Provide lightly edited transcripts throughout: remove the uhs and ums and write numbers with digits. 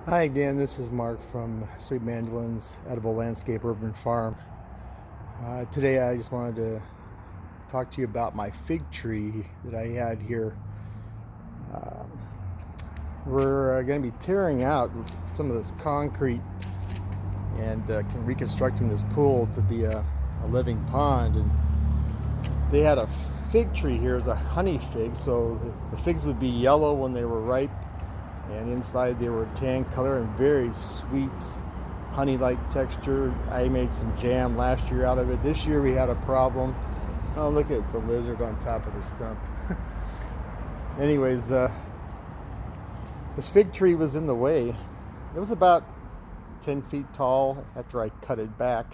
Hi again, this is Mark from Sweet Mandolin's Edible Landscape Urban Farm. Today I just wanted to talk to you about my fig tree that I had here. Uh, we're going to be tearing out some of this concrete and reconstructing this pool to be a living pond. And they had a fig tree here, it's a honey fig, so the figs would be yellow when they were ripe, and inside they were tan color and very sweet honey-like texture. I made some jam last year out of it. This year we had a problem. Oh, look at the lizard on top of the stump. Anyways, this fig tree was in the way. It was about 10 feet tall after I cut it back,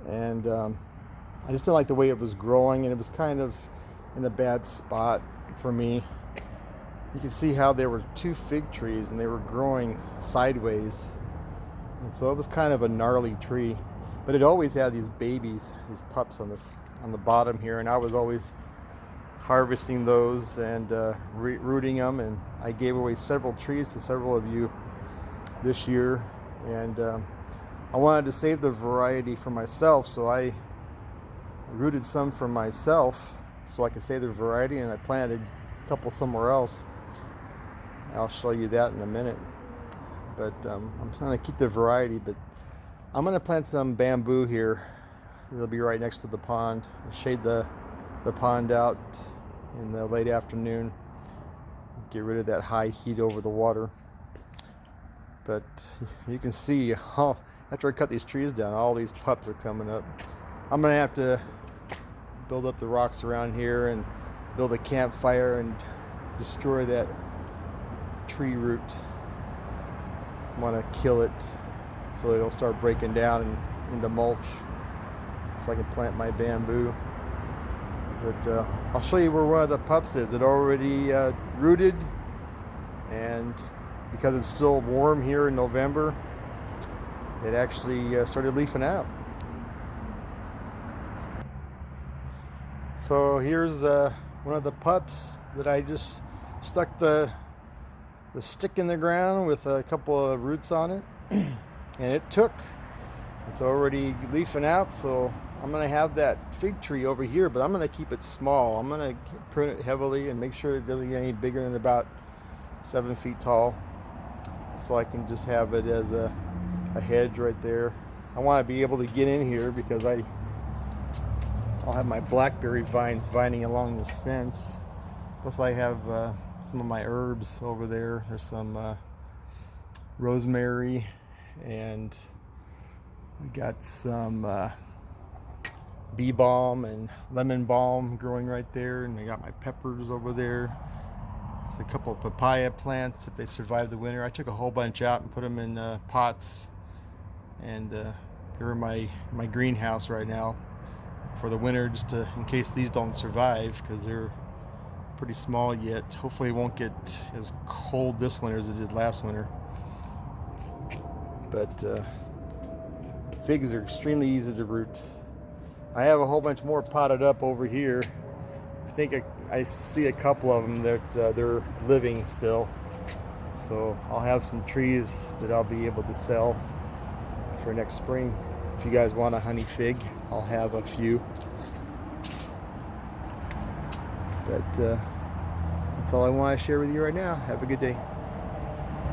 and I just didn't like the way it was growing, and it was kind of in a bad spot for me. You can see how there were two fig trees and they were growing sideways, and so it was kind of a gnarly tree, but it always had these babies, these pups on the bottom here, and I was always harvesting those and rooting them, and I gave away several trees to several of you this year, and I wanted to save the variety for myself, so I rooted some for myself so I could save the variety, and I planted a couple somewhere else. I'll show you that in a minute, but I'm trying to keep the variety. But I'm going to plant some bamboo here. It'll be right next to the pond. I'll shade the pond out in the late afternoon, get rid of that high heat over the water. But you can see how after I cut these trees down, all these pups are coming up. I'm going to have to build up the rocks around here and build a campfire and destroy that tree root. I want to kill it so it'll start breaking down into mulch so I can plant my bamboo. But I'll show you where one of the pups is. It already rooted, and because it's still warm here in November, it actually started leafing out. So here's one of the pups that I just stuck the stick in the ground with a couple of roots on it, and it took. It's already leafing out, so I'm going to have that fig tree over here, but I'm going to keep it small. I'm going to prune it heavily and make sure it doesn't get any bigger than about 7 feet tall, so I can just have it as a hedge right there. I want to be able to get in here because I'll have my blackberry vines vining along this fence. Plus I have some of my herbs over there. There's some rosemary, and we got some bee balm and lemon balm growing right there, and I got my peppers over there. There's a couple of papaya plants if they survive the winter. I took a whole bunch out and put them in pots, and they're in my greenhouse right now for the winter, just in case these don't survive, because they're pretty small yet. Hopefully it won't get as cold this winter as it did last winter. But figs are extremely easy to root. I have a whole bunch more potted up over here. I think I see a couple of them that they're living still, so I'll have some trees that I'll be able to sell for next spring. If you guys want a honey fig, I'll have a few. But that's all I want to share with you right now. Have a good day.